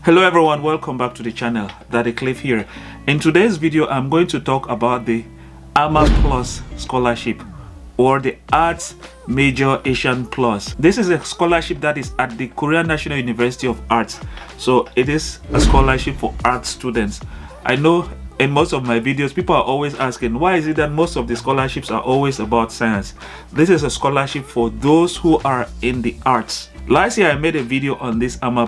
Hello everyone, welcome back to the channel. Daddy Cliff here. In today's video, I'm going to talk about the AMA+ scholarship or the Arts Major Asian Plus. This is a scholarship that is at the Korea National University of Arts. So it is a scholarship for art students. I know in most of my videos, people are always asking, why is it that most of the scholarships are always about science? This is a scholarship for those who are in the arts. Last year I made a video on this AMA+.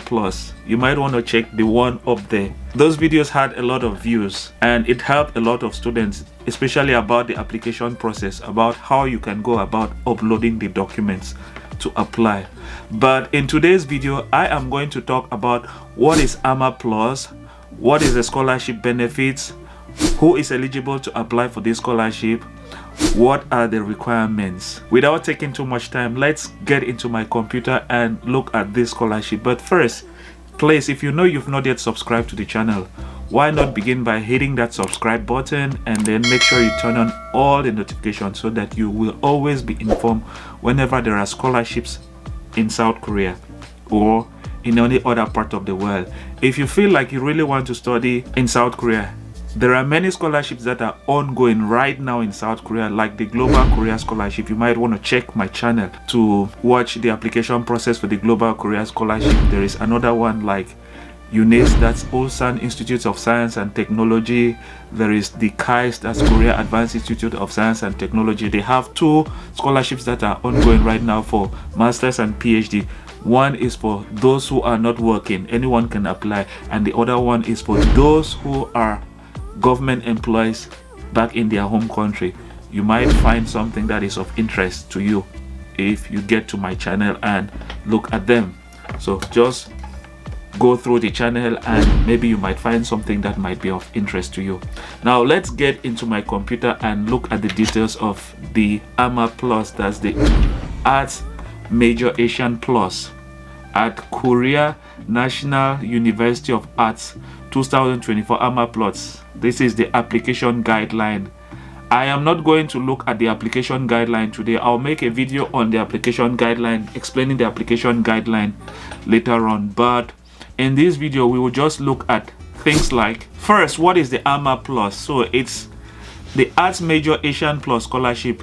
You might want to check the one up there. Those videos had a lot of views and it helped a lot of students, especially about the application process, about how you can go about uploading the documents to apply. But in today's video, I am going to talk about what is AMA+, what is the scholarship benefits, who is eligible to apply for this scholarship, what are the requirements. Without taking too much time, let's get into my computer and look at this scholarship. But first, please, if you know you've not yet subscribed to the channel, why not begin by hitting that subscribe button and then make sure you turn on all the notifications so that you will always be informed whenever there are scholarships in South Korea or in any other part of the world. If you feel like you really want to study in South Korea, there are many scholarships that are ongoing right now in South Korea, like the Global Korea Scholarship. You might want to check my channel to watch the application process for the Global Korea Scholarship. There is another one like UNIS, that's Ulsan Institute of Science and Technology. There is the KAIST, that's Korea Advanced Institute of Science and Technology. They have two scholarships that are ongoing right now for Masters and PhD. One is for those who are not working, anyone can apply, and the other one is for those who are government employees back in their home country. You might find something that is of interest to you if you get to my channel and look at them. So just go through the channel and maybe you might find something that might be of interest to you. Now let's get into my computer and look at the details of the AMA+, that's the Arts Major Asian Plus at Korea National University of Arts 2024 AMA+. This is the application guideline. I am not going to look at the application guideline today. I'll make a video on the application guideline, explaining the application guideline later on. But in this video, we will just look at things like, first, what is the AMA+? So it's the Arts Major Asian Plus Scholarship.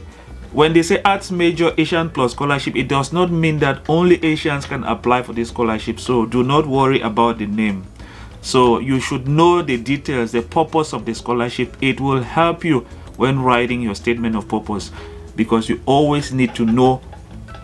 When they say Arts Major Asian Plus Scholarship, it does not mean that only Asians can apply for this scholarship. So do not worry about the name. So you should know the details, the purpose of the scholarship. It will help you when writing your statement of purpose, because you always need to know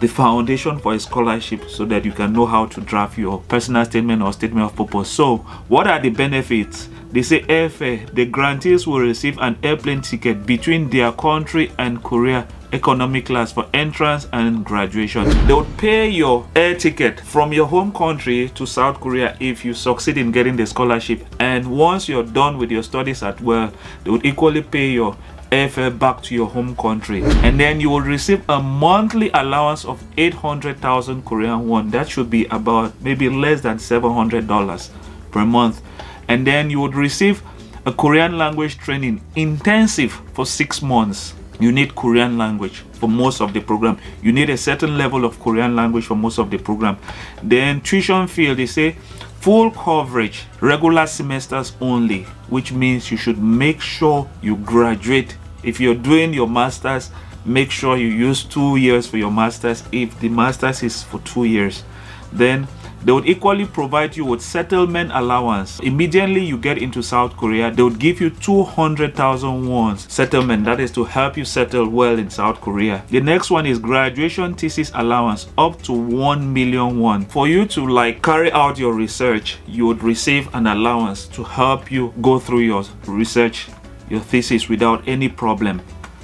the foundation for a scholarship so that you can know how to draft your personal statement or statement of purpose. So what are the benefits? They say airfare. The grantees will receive an airplane ticket between their country and Korea economy class for entrance and graduation. They would pay your air ticket from your home country to South Korea if you succeed in getting the scholarship, and once you're done with your studies at well, they would equally pay your airfare back to your home country, and then you will receive a monthly allowance of 800,000 Korean won. That should be about maybe less than $700 per month. And then you would receive a Korean language training intensive for 6 months. You need Korean language for most of the program. You need a certain level of Korean language for most of the program. Then tuition fee, they say full coverage, regular semesters only, which means you should make sure you graduate. If you're doing your masters, make sure you use 2 years for your masters if the masters is for 2 years. Then they would equally provide you with settlement allowance. Immediately you get into South Korea, they would give you 200,000 won settlement. That is to help you settle well in South Korea. The next one is graduation thesis allowance, up to 1 million won. For you to carry out your research, you would receive an allowance to help you go through your research, your thesis without any problem.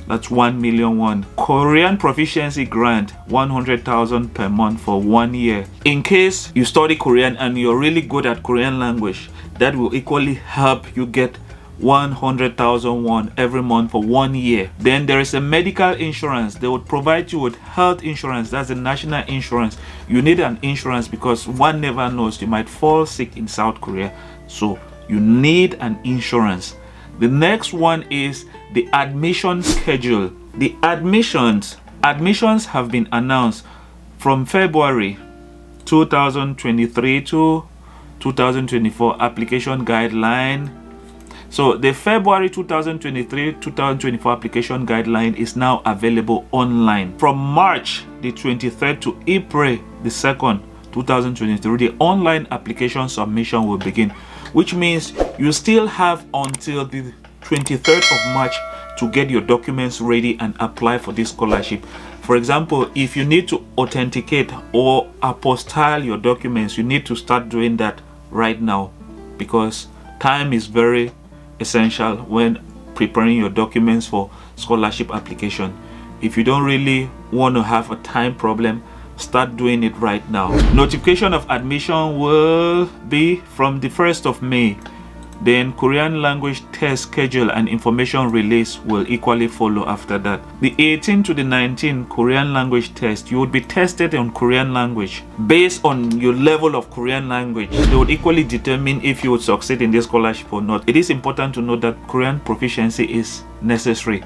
That's 1 million won. Korean proficiency grant, 100,000 per month for 1 year. In case you study Korean and you're really good at Korean language, that will equally help you get 100,000 won every month for 1 year. Then there is a medical insurance. They would provide you with health insurance. That's the national insurance. You need an insurance because one never knows. You might fall sick in South Korea. So you need an insurance. The next one is the admission schedule. The admissions have been announced from February 2023 to 2024 application guideline. So the February 2023-2024 application guideline is now available online. From March the 23rd to April the 2nd, 2023, the online application submission will begin, which means you still have until the 23rd of March to get your documents ready and apply for this scholarship. For example, if you need to authenticate or apostille your documents, you need to start doing that right now, because time is very essential when preparing your documents for scholarship application. If you don't really want to have a time problem, start doing it right now. Notification of admission will be from the 1st of May. Then Korean language test schedule and information release will equally follow after that. The 18 to the 19 Korean language test, you would be tested on Korean language. Based on your level of Korean language, they would equally determine if you would succeed in this scholarship or not. It is important to note that Korean proficiency is necessary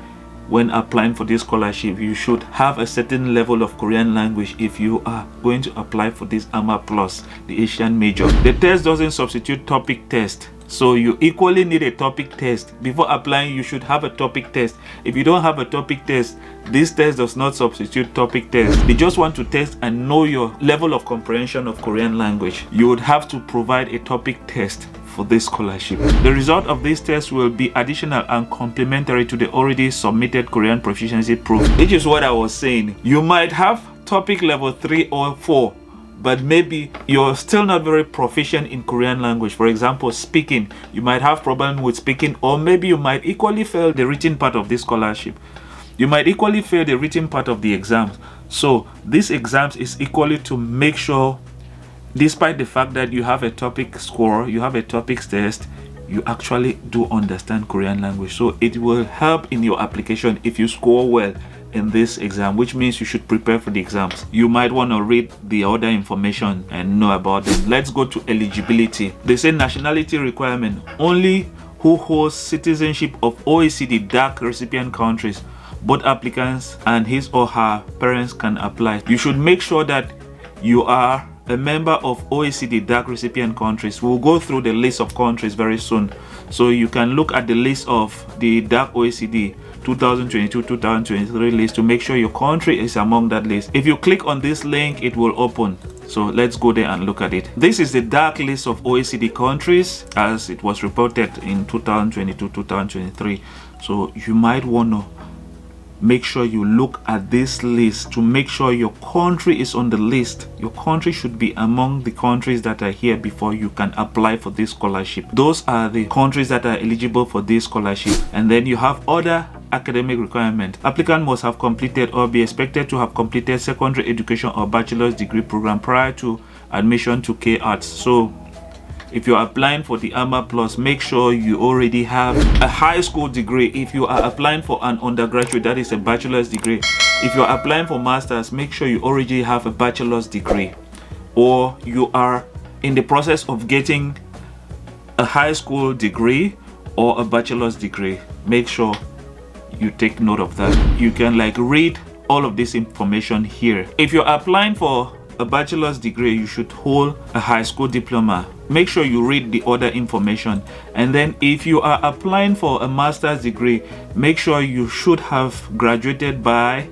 when applying for this scholarship. You should have a certain level of Korean language if you are going to apply for this AMA Plus, the Asian major. The test doesn't substitute topic test, so you equally need a topic test. Before applying, you should have a topic test. If you don't have a topic test, this test does not substitute topic test. They just want to test and know your level of comprehension of Korean language. You would have to provide a topic test for this scholarship. The result of this test will be additional and complementary to the already submitted Korean proficiency proof. Which is what I was saying. You might have topic level 3 or 4, but maybe you're still not very proficient in Korean language. For example, speaking. You might have problem with speaking, or maybe you might equally fail the written part of this scholarship. You might equally fail the written part of the exams. So these exams is equally to make sure, despite the fact that you have a topic score, you have a topics test, you actually do understand Korean language. So it will help in your application if you score well in this exam, which means you should prepare for the exams. You might want to read the other information and know about them. Let's go to eligibility. They say nationality requirement: only who holds citizenship of OECD DAC recipient countries. Both applicants and his or her parents can apply. You should make sure that you are a member of OECD DAC recipient countries. We'll go through the list of countries very soon, so you can look at the list of the DAC OECD 2022-2023 list to make sure your country is among that list. If you click on this link, it will open. So let's go there and look at it. This is the DAC list of OECD countries as it was reported in 2022-2023. So you might want to make sure you look at this list to make sure your country is on the list. Your country should be among the countries that are here before you can apply for this scholarship. Those are the countries that are eligible for this scholarship. And then you have other academic requirement. Applicant must have completed or be expected to have completed secondary education or bachelor's degree program prior to admission to K-Arts. So if you're applying for the AMA Plus, make sure you already have a high school degree. If you are applying for an undergraduate, that is a bachelor's degree. If you're applying for masters, make sure you already have a bachelor's degree, or you are in the process of getting a high school degree or a bachelor's degree. Make sure you take note of that. You can read all of this information here. If you're applying for a bachelor's degree, you should hold a high school diploma. Make sure you read the other information. And then if you are applying for a master's degree, make sure you should have graduated by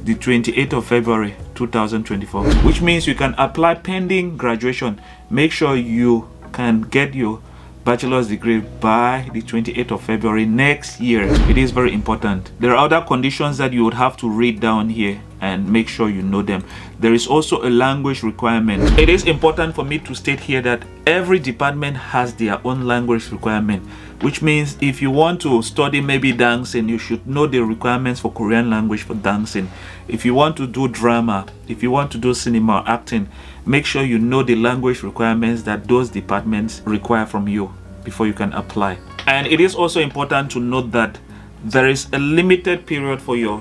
the 28th of February 2024, which means you can apply pending graduation. Make sure you can get your bachelor's degree by the 28th of February next year. It is very important. There are other conditions that you would have to read down here and make sure you know them. There is also a language requirement. It is important for me to state here that every department has their own language requirement, which means if you want to study maybe dancing, you should know the requirements for Korean language for dancing. If you want to do drama, if you want to do cinema, acting, make sure you know the language requirements that those departments require from you before you can apply. And it is also important to note that there is a limited period for your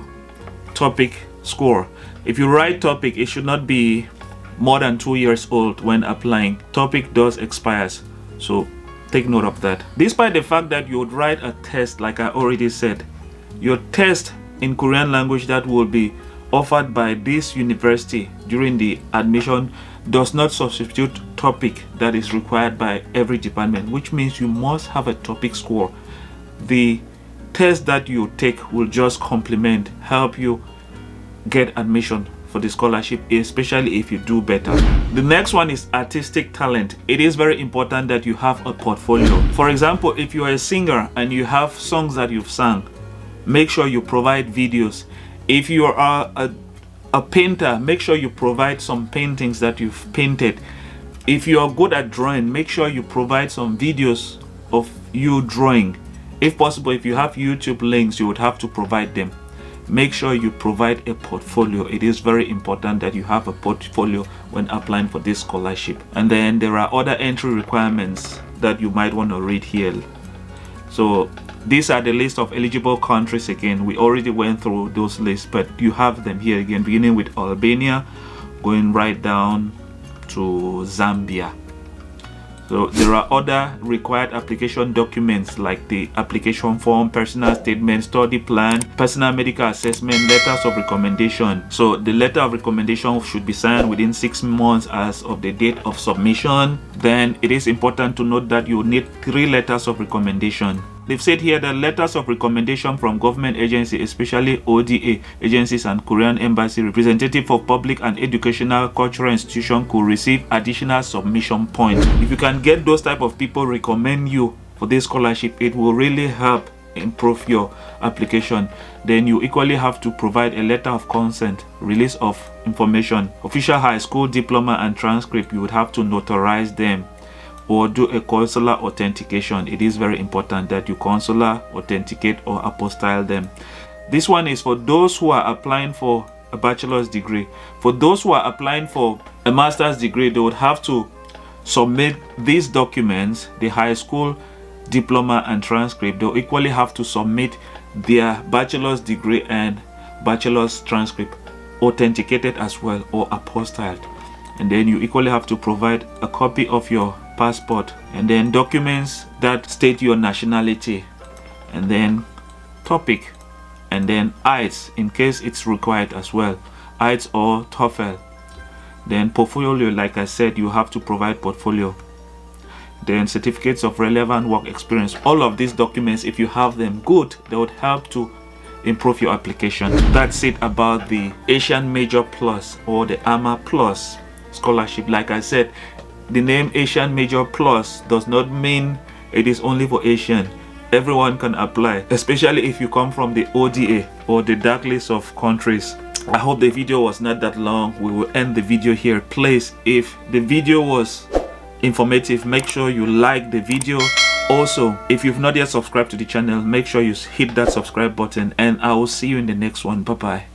topic score. If you write topic, it should not be more than 2 years old when applying. Topic does expires, so take note of that. Despite the fact that you would write a test, like I already said, your test in Korean language that will be offered by this university during the admission does not substitute topic that is required by every department, which means you must have a topic score. The test that you take will just complement, help you get admission for the scholarship, especially if you do better. The next one is artistic talent. It is very important that you have a portfolio. For example, if you are a singer and you have songs that you've sung, make sure you provide videos. If you are a painter, make sure you provide some paintings that you've painted. If you are good at drawing, make sure you provide some videos of you drawing. If possible, if you have YouTube links, you would have to provide them. Make sure you provide a portfolio. It is very important that you have a portfolio when applying for this scholarship. And then there are other entry requirements that you might want to read here. So these are the list of eligible countries. Again, we already went through those lists, but you have them here again, beginning with Albania, going right down to Zambia. So there are other required application documents like the application form, personal statement, study plan, personal medical assessment, letters of recommendation. So the letter of recommendation should be signed within 6 months as of the date of submission. Then it is important to note that you need 3 letters of recommendation. They've said here that letters of recommendation from government agencies, especially ODA agencies and Korean embassy, representative of public and educational cultural institution, could receive additional submission points. If you can get those type of people recommend you for this scholarship, it will really help improve your application. Then you equally have to provide a letter of consent, release of information, official high school diploma and transcript. You would have to notarize them or do a consular authentication. It is very important that you consular authenticate or apostille them. This one is for those who are applying for a bachelor's degree. For those who are applying for a master's degree, they would have to submit these documents, the high school diploma and transcript. They'll equally have to submit their bachelor's degree and bachelor's transcript authenticated as well or apostilled. And then you equally have to provide a copy of your passport, and then documents that state your nationality, and then topic, and then IELTS in case it's required as well, IELTS or TOEFL. Then portfolio, like I said, you have to provide portfolio. Then certificates of relevant work experience. All of these documents, if you have them, good, they would help to improve your application. That's it about the Asian Major Plus or the AMA Plus scholarship. Like I said, the name Asian Major Plus does not mean it is only for Asian. Everyone can apply, especially if you come from the ODA or the dark list of countries. I hope the video was not that long. We will end the video here. Please, if the video was informative, make sure you like the video. Also, if you've not yet subscribed to the channel, make sure you hit that subscribe button, and I will see you in the next one. Bye bye.